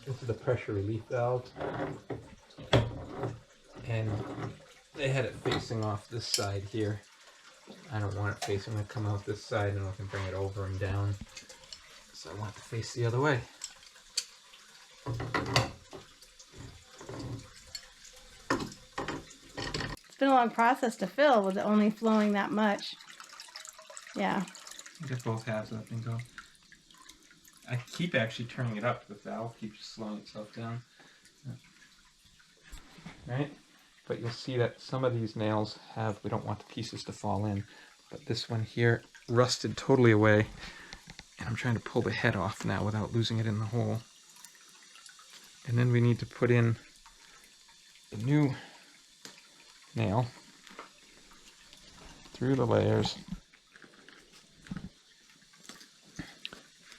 This is the pressure relief valve. And they had it facing off this side here. I don't want it facing, I'm going to come out this side and we can bring it over and down. So I want it to face the other way. It's been a long process to fill with it only flowing that much. Yeah. Get both halves of that thing going. I keep actually turning it up. The valve keeps slowing itself down. Right? But you'll see that some of these nails have, we don't want the pieces to fall in, but this one here rusted totally away. And I'm trying to pull the head off now without losing it in the hole. And then we need to put in the new nail through the layers.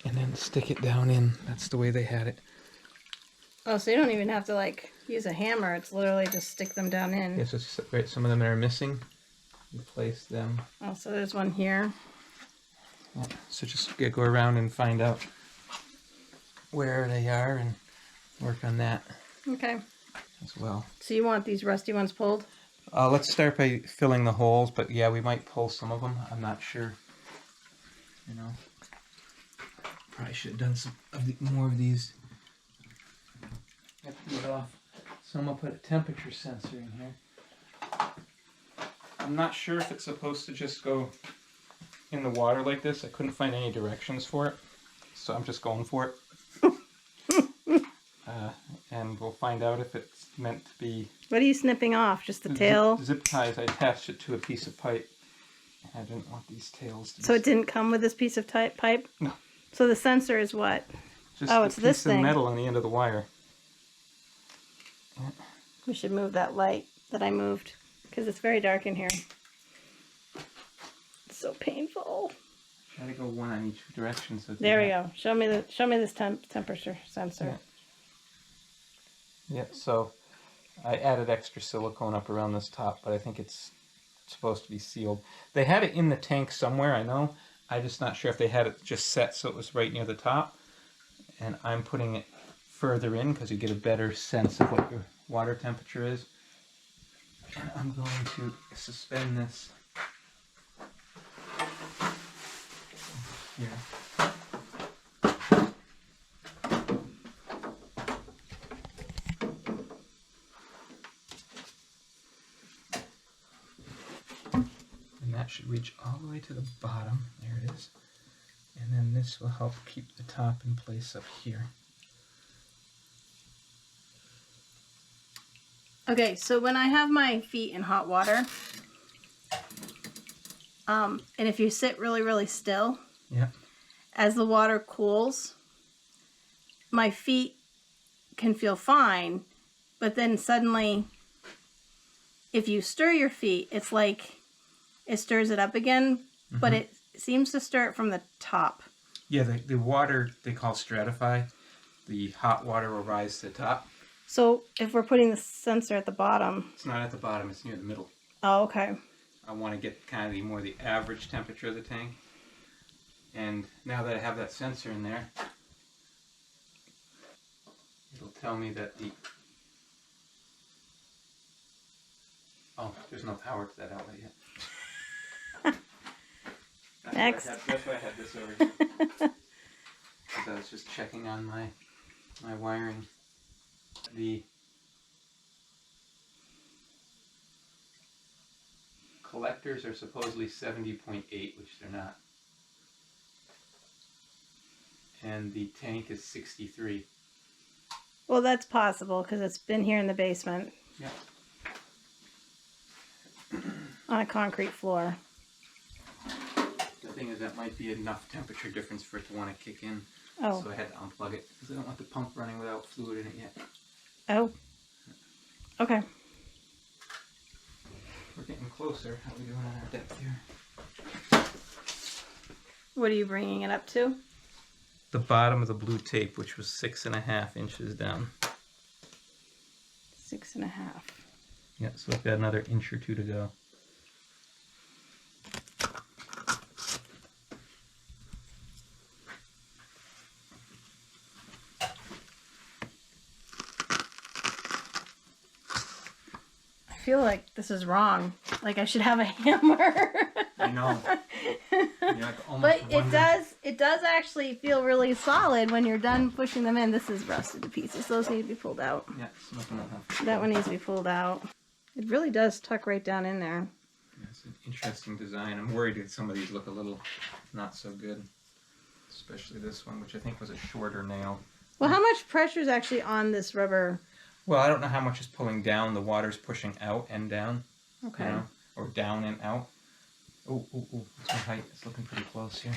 And then stick it down in. That's the way they had it. Oh, so you don't even have to like use a hammer. It's literally just stick them down in. Yes, yeah, so right, some of them that are missing, you place them. Oh, so there's one here. Yeah, so just go around and find out where they are and work on that. Okay. As well. So you want these rusty ones pulled? Let's start by filling the holes, but yeah, we might pull some of them. I'm not sure. You know, probably should have done some more of these. Get it off. So I'm gonna put a temperature sensor in here. I'm not sure if it's supposed to just go in the water like this. I couldn't find any directions for it, so I'm just going for it. And we'll find out if it's meant to be. What are you snipping off? Just the tail? Zip ties. I attached it to a piece of pipe. I didn't want these tails to be. So it didn't come with this piece of pipe? No. So the sensor is what? Just oh, a it's this piece thing. of metal on the end of the wire. Yeah. We should move that light that I moved because it's very dark in here. It's so painful. Try to go one on each direction. So there we go. Show me this temperature sensor. Yeah. So I added extra silicone up around this top, but I think it's supposed to be sealed. They had it in the tank somewhere, I know. I'm just not sure if they had it just set so it was right near the top. And I'm putting it further in because you get a better sense of what your water temperature is. And I'm going to suspend this here. And that should reach all the way to the bottom. There it is. And then this will help keep the top in place up here. Okay, so when I have my feet in hot water, and if you sit really, really still, yeah, as the water cools, my feet can feel fine, but then suddenly, if you stir your feet, it's like it stirs it up again, but it seems to stir it from the top. Yeah, the water they call stratify. The hot water will rise to the top. So if we're putting the sensor at the bottom... It's not at the bottom, it's near the middle. Oh, okay. I want to get kind of the average temperature of the tank. And now that I have that sensor in there, it'll tell me that the... Oh, there's no power to that outlet yet. Next. That's why I had this over here. Because I was just checking on my wiring. The collectors are supposedly 70.8, which they're not. And the tank is 63. Well, that's possible because it's been here in the basement. Yeah. On a concrete floor. The thing is that might be enough temperature difference for it to want to kick in. Oh. So I had to unplug it because I don't want the pump running without fluid in it yet. Oh. Okay. We're getting closer. How are we doing on our depth here? What are you bringing it up to? The bottom of the blue tape, which was 6.5 inches down. 6.5. Yeah, so we've got another inch or two to go. feel like this is wrong. Like I should have a hammer. I know. Yeah, But it does actually feel really solid when you're done pushing them in. This is rusted to pieces. Those need to be pulled out. Yeah, some of them will have. That one needs to be pulled out. It really does tuck right down in there. Yeah, it's an interesting design. I'm worried that some of these look a little not so good. Especially this one, which I think was a shorter nail. Well, how much pressure is actually on this rubber? Well, I don't know how much is pulling down. The water's pushing out and down. Okay. You know, or down and out. Oh, that's my height. It's looking pretty close here.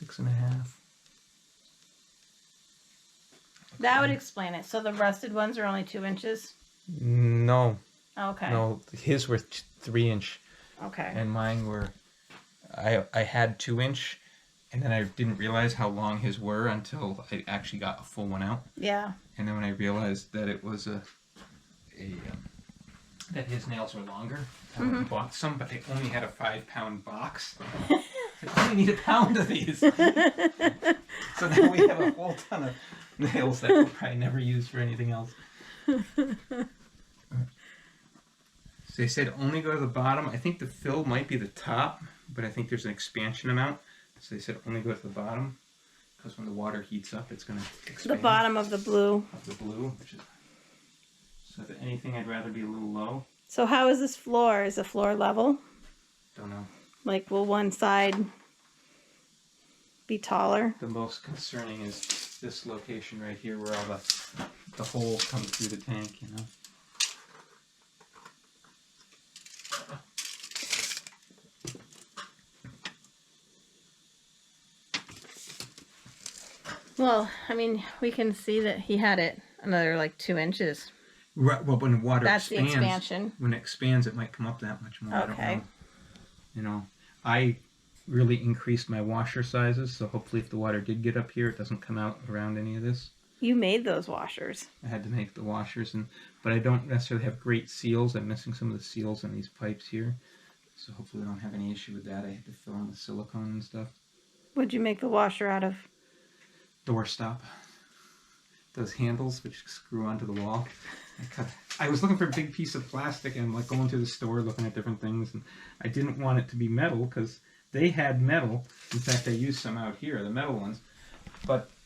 6.5. That would explain it. So the rusted ones are only 2 inches? No. Okay. No, his were 3-inch. Okay. And mine were, I had 2-inch, and then I didn't realize how long his were until I actually got a full one out. Yeah. And then when I realized that it was that his nails were longer, I went and bought some, but they only had a 5-pound box. I only need a pound of these. So now we have a whole ton of nails that we'll probably never use for anything else. So they said only go to the bottom. I think the fill might be the top, but I think there's an expansion amount. So they said only go to the bottom, because when the water heats up, it's going to expand. The bottom of the blue. Of the blue, which is... So if anything, I'd rather be a little low. So how is this floor? Is the floor level? Don't know. Like, will one side be taller? The most concerning is this location right here, where all the hole comes through the tank, you know. Well, I mean, we can see that he had it another like 2 inches. Right. Well, when the water That's expands, the expansion. when it expands, it might come up that much more. I don't Okay. know. You know, I really increased my washer sizes, so hopefully, if the water did get up here, it doesn't come out around any of this. You made those washers. I had to make the washers, but I don't necessarily have great seals. I'm missing some of the seals in these pipes here, so hopefully, I don't have any issue with that. I had to fill in with silicone and stuff. What'd you make the washer out of? Door stop. Those handles which screw onto the wall. I was looking for a big piece of plastic, and I'm like going to the store looking at different things, and I didn't want it to be metal because they had metal. In fact, I used some out here, the metal ones,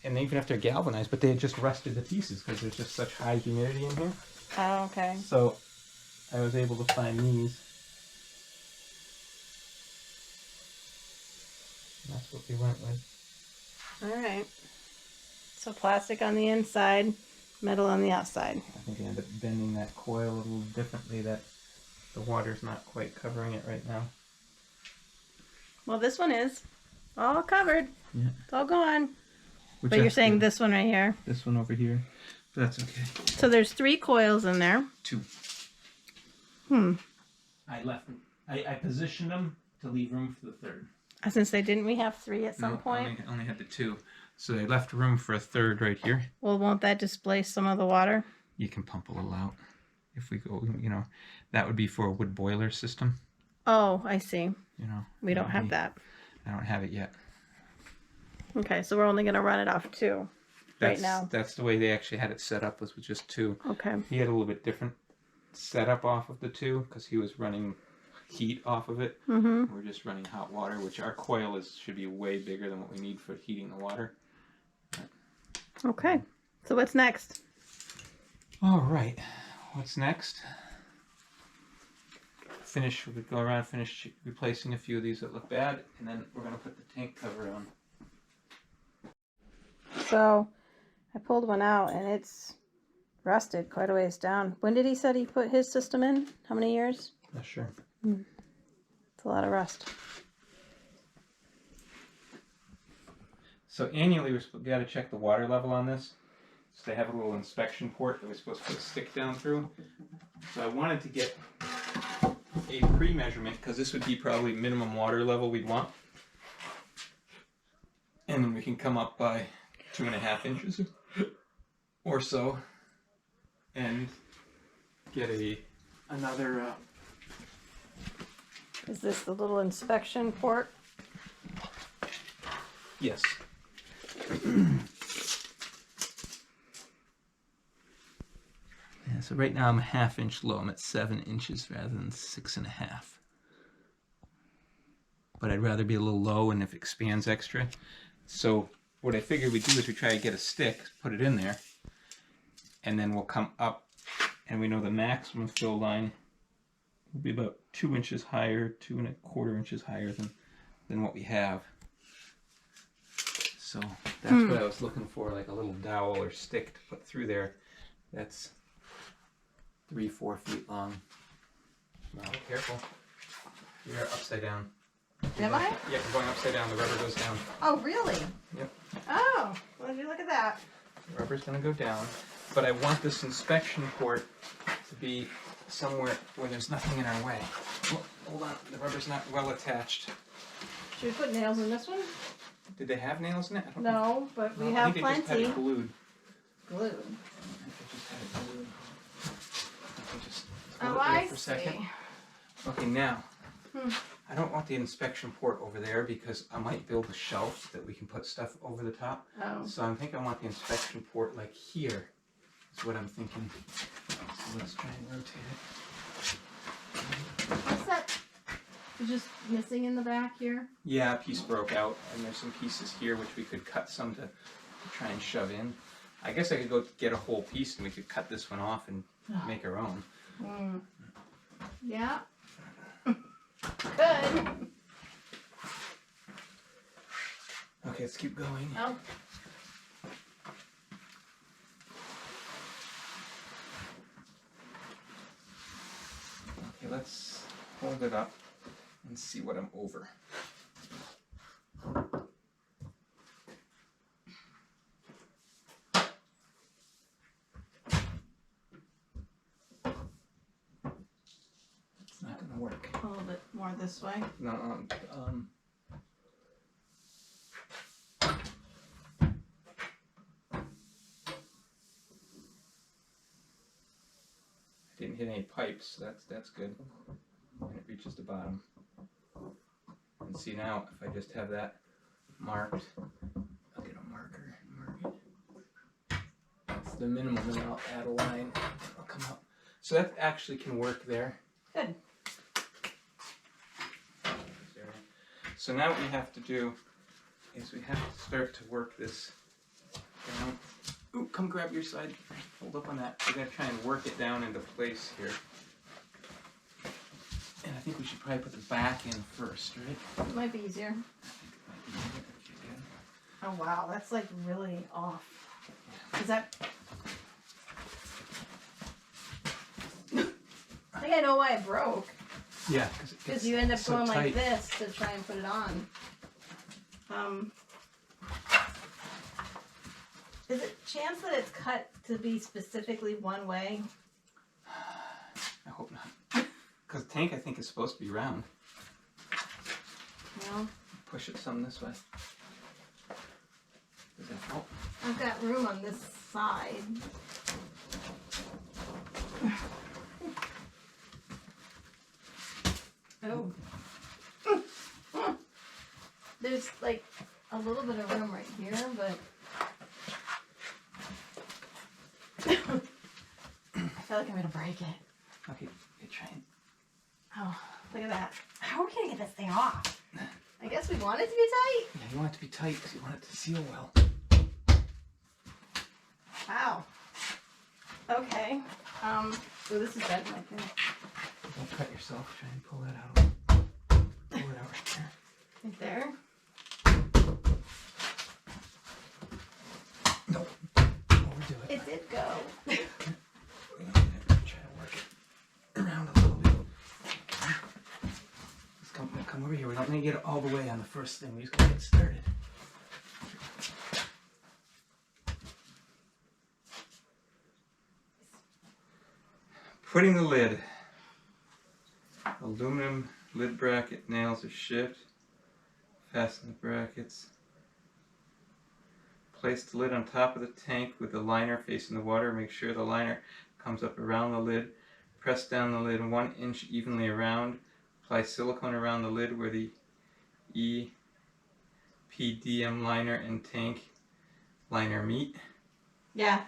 and even if they're galvanized, but they had just rusted to pieces because there's just such high humidity in here. Oh, okay. So I was able to find these. And that's what we went with. All right. So plastic on the inside, metal on the outside. I think I ended up bending that coil a little differently, that the water's not quite covering it right now. Well, this one is all covered. Yeah. It's all gone. Which But you're saying good. this one right here. This one over here. But that's okay. So there's 3 coils in there. 2. I positioned them to leave room for the third. I was going to say, didn't we have 3 at some No, point? only had the 2. So they left room for a third right here. Well, won't that displace some of the water? You can pump a little out. If we go, you know, that would be for a wood boiler system. Oh, I see. You know. We don't have that. I don't have it yet. Okay, so we're only going to run it off 2 right now. That's the way they actually had it set up, was with just 2. Okay. He had a little bit different setup off of the 2 because he was running heat off of it. Mm-hmm. We're just running hot water, which our coil should be way bigger than what we need for heating the water. Okay. So what's next? All right. What's next? We go around, finish replacing a few of these that look bad, and then we're going to put the tank cover on. So I pulled one out and it's rusted quite a ways down. When did he said he put his system in? How many years? Not sure. It's a lot of rust. So annually, we got to check the water level on this. So they have a little inspection port that we're supposed to put a stick down through. So I wanted to get a pre-measurement because this would be probably minimum water level we'd want. And then we can come up by 2.5 inches or so and get another... Is this the little inspection port? Yes. Yeah, so right now I'm a 1/2 inch low. I'm at 7 inches rather than 6.5. But I'd rather be a little low and if it expands extra. So what I figured we'd do is we try to get a stick, put it in there, and then we'll come up, and we know the maximum fill line will be about 2 inches higher, 2.25 inches higher than what we have. So that's what I was looking for, like a little dowel or stick to put through there. That's 3-4 feet long. Wow, careful. You're upside down. Am I? Yeah, we're going upside down. The rubber goes down. Oh, really? Yep. Oh, well, you look at that. The rubber's going to go down. But I want this inspection port to be somewhere where there's nothing in our way. Oh, hold on. The rubber's not well attached. Should we put nails in this one? Did they have nails in it? I don't know. No, but we I have think they just had plenty. it glued. Glued. I think they just had it glued. Let me just Oh, hold it there I for a second. see. Okay, now, I don't want the inspection port over there because I might build a shelf that we can put stuff over the top. Oh. So I think I want the inspection port like here, is what I'm thinking. So let's try and rotate it. What's that? It's just missing in the back here? Yeah, a piece broke out, and there's some pieces here which we could cut some to try and shove in. I guess I could go get a whole piece and we could cut this one off and make our own. Mm. Yeah. Good. Okay, let's keep going. Oh. Okay, let's hold it up and see what I'm over. It's not gonna work. A little bit more this way. No, I didn't hit any pipes, so that's good. And it reaches the bottom. And see now, if I just have that marked, I'll get a marker and mark it. That's the minimum, and then I'll add a line. I'll come up. So that actually can work there. Good. So now what we have to do is we have to start to work this down. Ooh, come grab your side. Hold up on that. We're going to try and work it down into place here. And I think we should probably put the back in first, right? It might be easier. I think it might be easier. Okay, Oh, wow. That's like really off. Is that... I think I know why it broke. good. Yeah, Because you end up so going tight. like this to try and put it on. Is it chance that it's cut to be specifically one way? I hope not. Because the tank, I think, is supposed to be round. No. Push it some this way. Does that help? I've got room on this side. Oh. There's like a little bit of room right here, but I feel like I'm gonna break it. Okay, good trying. Oh, look at that. How are we gonna get this thing off? I guess we want it to be tight? Yeah, you want it to be tight because you want it to seal well. Wow. Okay. Oh, this is bad. Don't cut yourself. Try and pull that out. Pull it out right there. Right there. No. Overdo it. It did go. Try to work it around a little bit. Let's come over here. We don't need to get it all the way on the first thing. We just gotta get started. Putting the lid. Aluminum lid bracket nails are shipped. Fasten the brackets. Place the lid on top of the tank with the liner facing the water. Make sure the liner comes up around the lid. Press down the lid 1 inch evenly around. Apply silicone around the lid where the EPDM liner and tank liner meet. Yeah.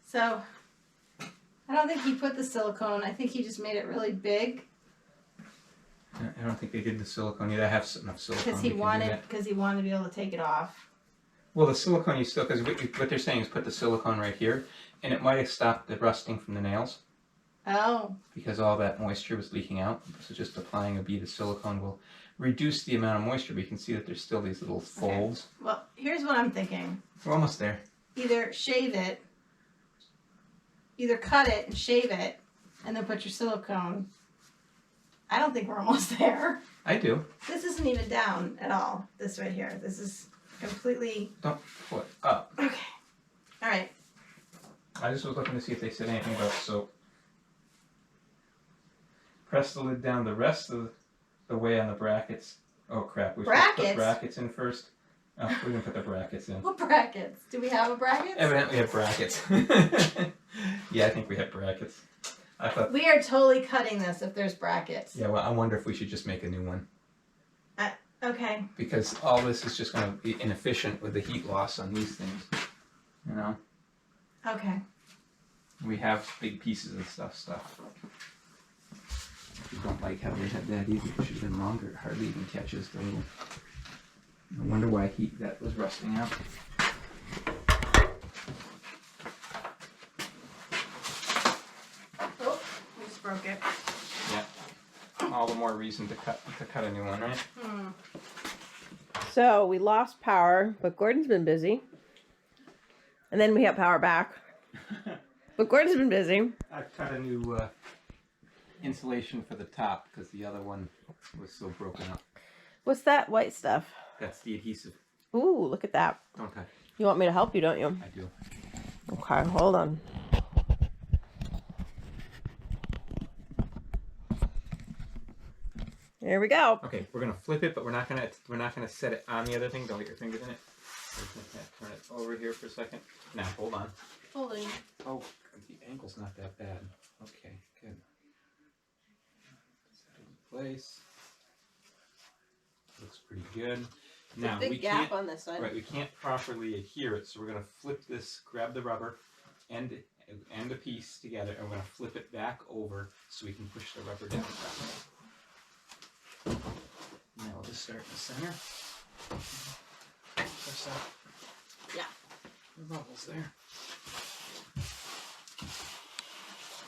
So I don't think he put the silicone. I think he just made it really big. I don't think they did the silicone either. I have enough silicone. Because he wanted to be able to take it off. Well, the silicone you still, because what they're saying is put the silicone right here, and it might have stopped the rusting from the nails. Oh. Because all that moisture was leaking out. So just applying a bead of silicone will reduce the amount of moisture, but you can see that there's still these little folds. Okay. Well, here's what I'm thinking. We're almost there. Either shave it, either cut it and shave it, and then put your silicone. I don't think we're almost there. I do. This isn't even down at all, this right here. This is completely... Don't pull it up. Okay. All right. I just was looking to see if they said anything about soap. Press the lid down the rest of the way on the brackets. Oh crap, we should put brackets in first. Oh, we didn't put the brackets in. What brackets? Do we have a bracket? Evidently we have brackets. Yeah, I think we have brackets. I thought... We are totally cutting this if there's brackets. Yeah, well, I wonder if we should just make a new one. Okay. Because all this is just going to be inefficient with the heat loss on these things. You know? Okay. We have big pieces of stuff. I don't like how they had that either. It should have been longer. It hardly even catches the little... I wonder why that was rusting out. Oh, we just broke it. Yeah. All the more reason to cut a new one, right? So we lost power, but Gordon's been busy. And then we have power back. But Gordon's been busy. I've cut a new insulation for the top because the other one was so broken up. What's that white stuff? That's the adhesive. Ooh, look at that. Don't touch. You want me to help you, don't you? I do. Okay, hold on. There we go. Okay, we're gonna flip it, but we're not gonna set it on the other thing. Don't get your fingers in it. We're just gonna turn it over here for a second. Now, hold on. Holding. Oh, the angle's not that bad. Okay, good. Set it in place. Looks pretty good. Now Big we gap can't. on this side. Right, we can't properly adhere it, so we're gonna flip this. Grab the rubber and a piece together, and we're gonna flip it back over so we can push the rubber down. Now we'll just start in the center. Push out. Yeah. The bubbles there.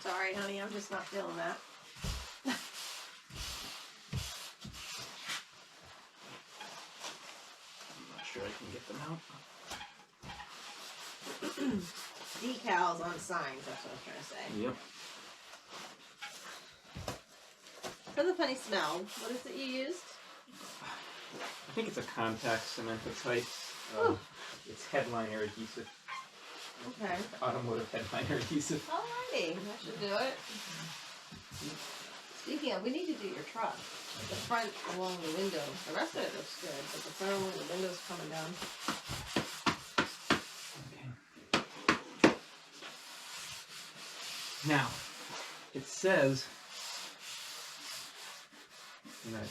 Sorry, honey, I'm just not feeling that. I'm not sure I can get them out. Decals on signs, that's what I'm trying to say. Yep. Has a funny smell. What is it you used? I think it's a contact cementite. It's headliner adhesive. Okay. Automotive headliner adhesive. Alrighty, that should do it. Speaking of, we need to do your truck. The front along the window. The rest of it looks good, but the front along the window's coming down. Okay. Now, it says,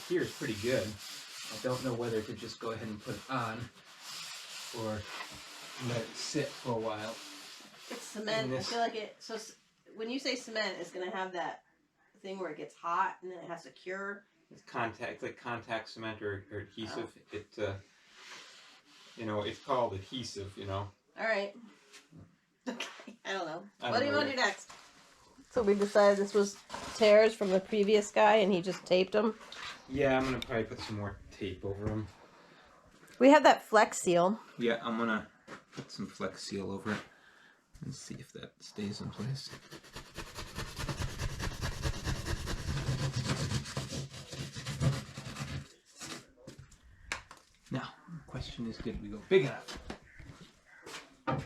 here is pretty good. I don't know whether to just go ahead and put it on or let it sit for a while. It's cement. I feel like it. So when you say cement, it's gonna have that thing where it gets hot and then it has to cure. It's like contact cement or adhesive. Oh. It, it's called adhesive. All right. Okay. I don't know. I What don't do you know want to do yet. next? So we decided this was tears from the previous guy, and he just taped them. Yeah, I'm gonna probably put some more tape over them. We have that Flex Seal. Yeah, I'm gonna put some Flex Seal over it and see if that stays in place. Now, the question is, did we go big enough? That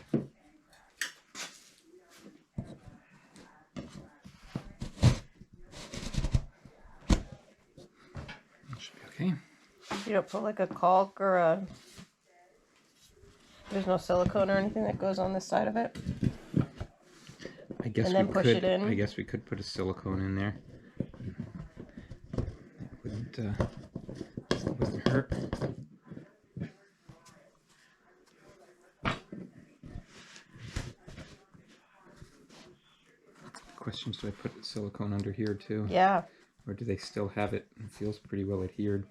should be okay. You don't put like a caulk or a... There's no silicone or anything that goes on this side of it? I guess And then push it in? I guess we could put a silicone in there. That wouldn't hurt. questions. Do I put silicone under here too? Yeah. Or do they still have it? It feels pretty well adhered.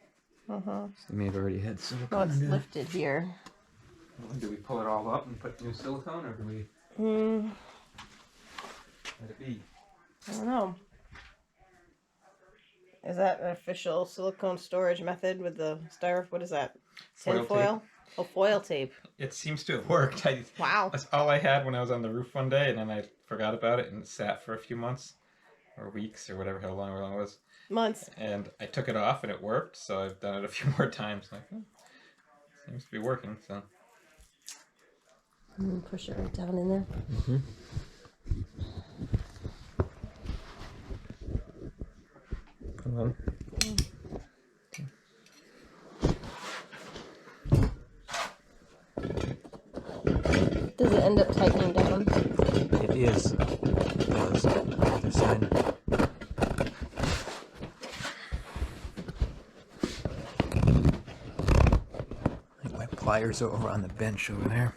Uh-huh. So they may have already had silicone Well, it's under there. lifted here. Well, do we pull it all up and put new silicone, or do we let it be? I don't know. Is that an official silicone storage method with the styrofoam? What is that? Tin foil? Oh, foil tape. It seems to have worked. Wow. That's all I had when I was on the roof one day, and then I forgot about it, and it sat for a few months, or weeks, or whatever, how long it was. Months. And I took it off, and it worked, so I've done it a few more times. Like, seems to be working, so. Push it right down in there. Mm-hmm. Hello. Does it end up tightening down? It is. It does. Other side. I think my pliers are over on the bench over there.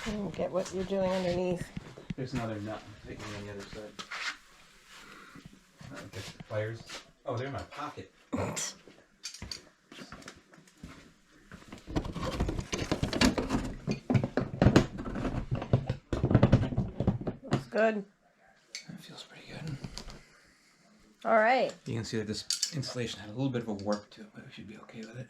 I don't get what you're doing underneath. There's another nut taking on the other side. I guess the pliers. Oh, they're in my pocket. Looks good. That feels pretty good. All right. You can see that this insulation had a little bit of a warp to it, but we should be okay with it.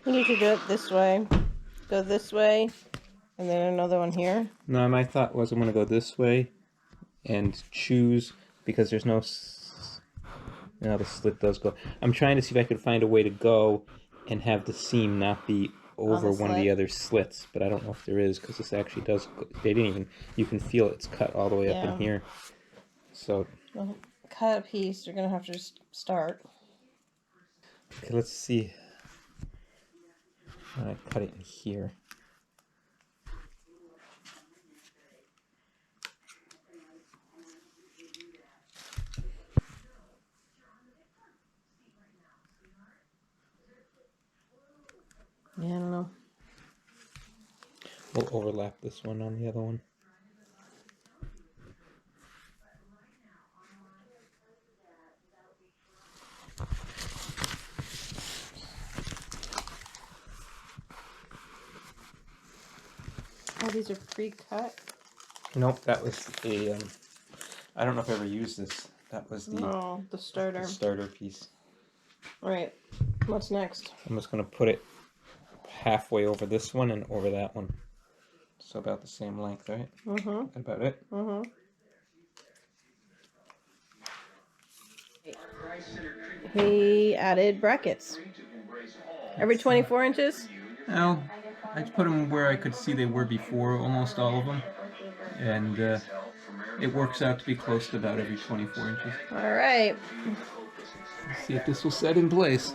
You need to do it this way. Go this way, and then another one here. No, my thought was I'm going to go this way and choose, because there's no... Now the slit does go. I'm trying to see if I could find a way to go and have the seam not be over one of the other slits, but I don't know if there is, because this actually does... They didn't even... You can feel it's cut all the way up in here. So... Well, cut a piece. You're going to have to just start. Okay, let's see. I cut it in here. Yeah, I don't know. We'll overlap this one on the other one. Oh, these are pre-cut? Nope, that was a... I don't know if I ever used this. That was the starter. the starter piece. All right. What's next? I'm just going to put it halfway over this one and over that one. So about the same length, right? Mm-hmm. That about it? Mm-hmm. He added brackets. Every 24 inches? Well, I put them where I could see they were before, almost all of them. And it works out to be close to about every 24 inches. All right. Let's see if this will set in place.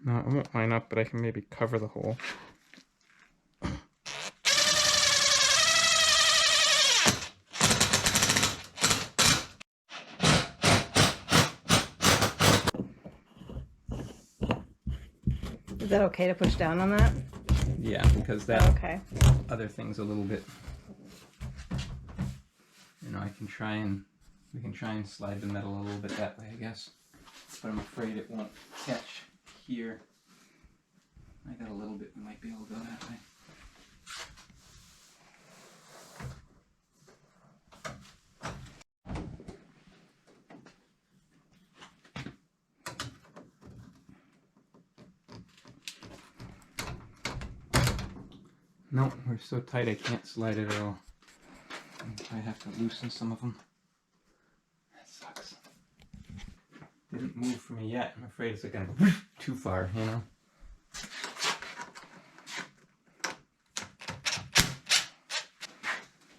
No, I won't line up, but I can maybe cover the hole. Is that okay to push down on that? Yeah, because that Okay. other thing's a little bit, you know, we can try and slide the metal a little bit that way, I guess. But I'm afraid it won't catch here. I got a little bit, we might be able to go that way. Nope, we're so tight I can't slide it at all. I have to loosen some of them. That sucks. Didn't move for me yet. I'm afraid it's going to go too far, you know?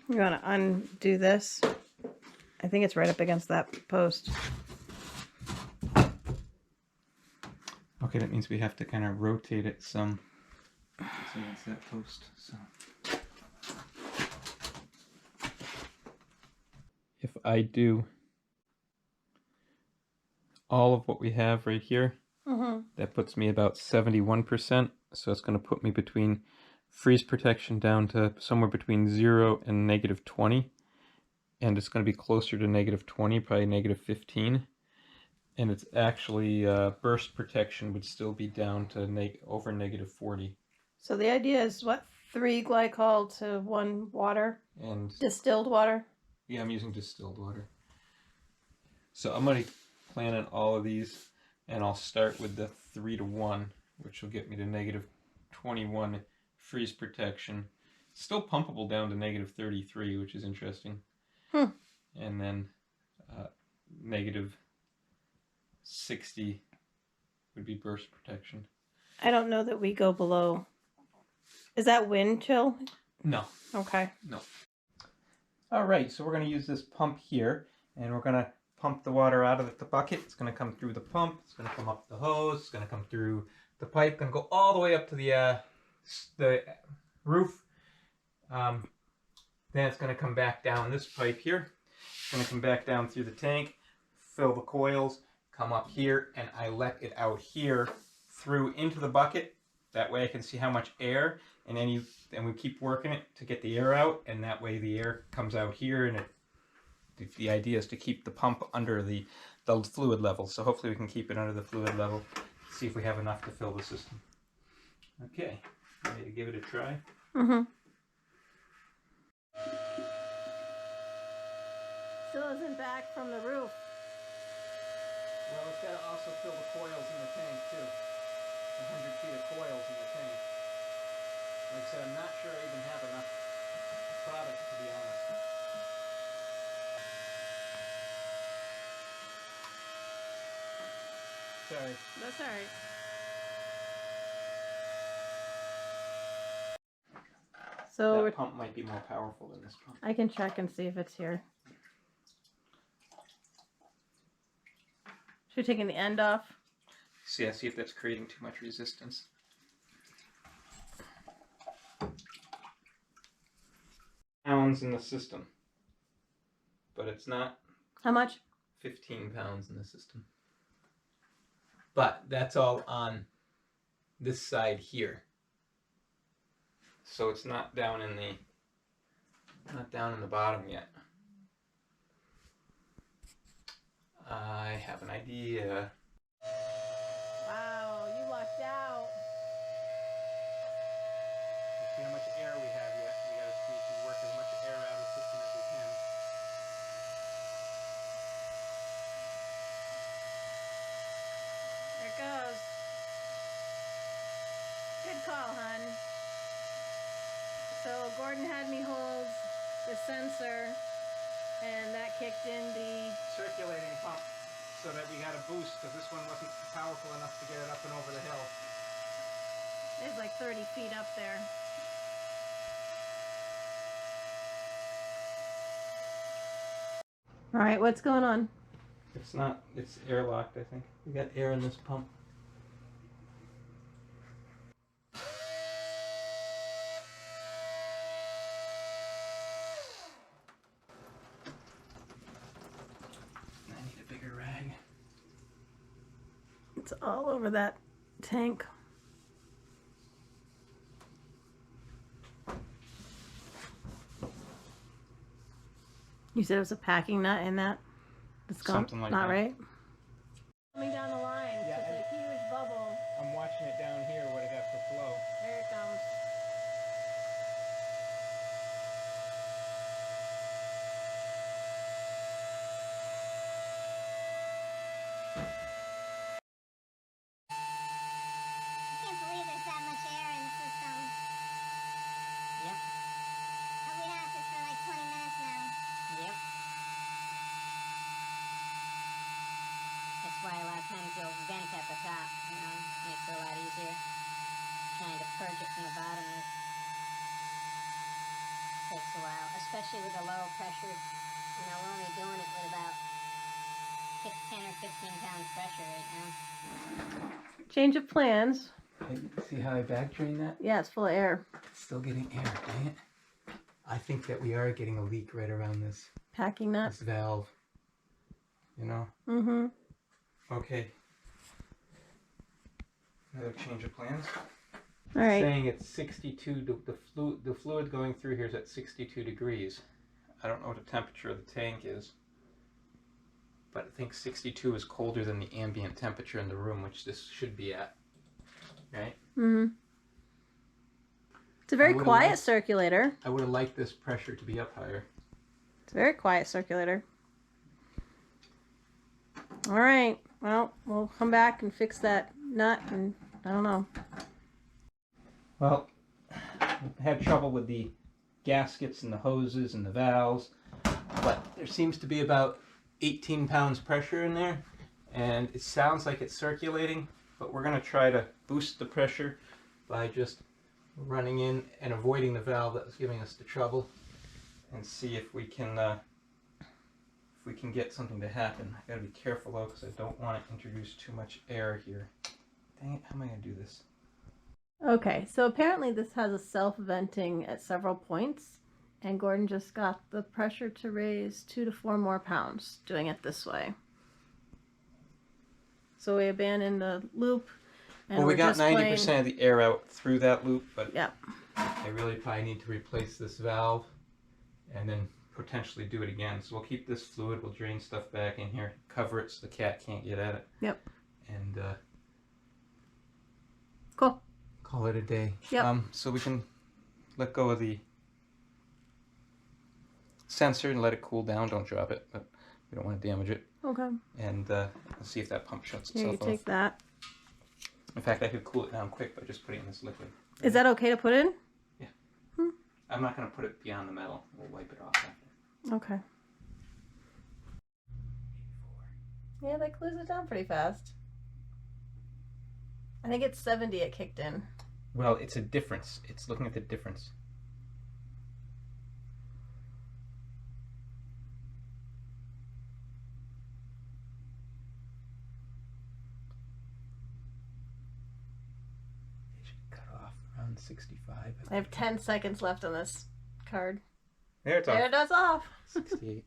You want to undo this? I think it's right up against that post. Okay, that means we have to kind of rotate it some. So that's that post. So I do all of what we have right here, that puts me about 71%. So it's going to put me between freeze protection down to somewhere between 0 and -20. And it's going to be closer to -20, probably -15. And it's actually burst protection would still be down to over -40. So the idea is what, 3 glycol to 1 water, And distilled water. yeah, I'm using distilled water. So I'm going to plan on all of these, and I'll start with the 3 to 1, which will get me to -21 freeze protection. Still pumpable down to -33, which is interesting. And then -60 would be burst protection. I don't know that we go below. Is that wind chill? No. Okay. No. All right, so we're going to use this pump here, and we're going to pump the water out of the bucket. It's going to come through the pump. It's going to come up the hose. It's going to come through the pipe. Going to go all the way up to the roof. Then it's going to come back down this pipe here. It's going to come back down through the tank, fill the coils, come up here, and I let it out here through into the bucket. That way I can see how much air, and then we keep working it to get the air out, and that way the air comes out here, and the idea is to keep the pump under the fluid level. So hopefully we can keep it under the fluid level, see if we have enough to fill the system. Okay, ready to give it a try? Still isn't back from the roof. Well, it's got to also fill the coils in the tank too. 100 feet of coils in the tank. Like I said, I'm not sure I even have enough product, to be honest. Sorry. That's all right. So That pump might be more powerful than this pump. I can check and see if it's here. Should we taking the end off? See if that's creating too much resistance. Pounds in the system, but it's not. How much? 15 pounds in the system. But that's all on this side here. So it's not down in the bottom yet. I have an idea. Wow, you lucked out. Let's see how much air we have yet. We gotta see if we work as much air out of the system as we can. There it goes. Good call, hon. So Gordon had me hold the sensor, and that kicked in the Circulating pump, so that we got a boost, because this one wasn't powerful enough to get it up and over the hill. It's like 30 feet up there. All right, what's going on? It's not, it's airlocked, I think. We got air in this pump. I need a bigger rag. It's all over that tank. You said it was a packing nut in that? It's gone. Something like Not that. right? Coming down the line. Yeah, It's a huge bubble. I'm watching it down here, what it got for flow. There it comes. I can't believe there's that much air in the system. Yep. And we had this for like 20 minutes now. Yep. That's why a lot of times you'll vent at the top, you know, makes it a lot easier. Trying to purge it from the bottom takes a while, especially with the low pressure. You know, we're only doing it with about 10 or 15 pounds pressure right now. Change of plans. See how I back drain that? Yeah, it's full of air. It's still getting air, dang it. I think that we are getting a leak right around this. Packing nut. this valve. You know? Mm-hmm. Okay. Another change of plans. All right. Saying it's 62, the fluid going through here is at 62 degrees. I don't know what the temperature of the tank is, but I think 62 is colder than the ambient temperature in the room, which this should be at, right? Mm-hmm. It's a very quiet circulator. I would have liked this pressure to be up higher. It's a very quiet circulator. All right. Well, we'll come back and fix that nut, and I don't know. Well, I had trouble with the gaskets and the hoses and the valves, but there seems to be about 18 pounds pressure in there, and it sounds like it's circulating, but we're going to try to boost the pressure by just running in and avoiding the valve that was giving us the trouble, and see if we can get something to happen. I gotta be careful though, because I don't want to introduce too much air here. Dang it, how am I gonna do this? Okay, so apparently this has a self-venting at several points, and Gordon just got the pressure to raise 2 to 4 more pounds doing it this way. So we abandoned the loop, and Well, we got 90% playing... of the air out through that loop, but Yep. I really probably need to replace this valve and then potentially do it again. So we'll keep this fluid, we'll drain stuff back in here, cover it so the cat can't get at it. Yep. And Cool. call it a day. Yep. So we can let go of the sensor and let it cool down. Don't drop it, but we don't want to damage it. Okay. And let's see if that pump shuts Here, you itself off. take that. In fact, I could cool it down quick by just putting it in this liquid. Is that okay to put in? Yeah. I'm not going to put it beyond the metal. We'll wipe it off after. Okay. Yeah, that cools it down pretty fast. I think it's 70 it kicked in. Well, it's a difference. It's looking at the difference. It should cut off around 65. I have 10 seconds left on this card. There it's There off. it does off. 68.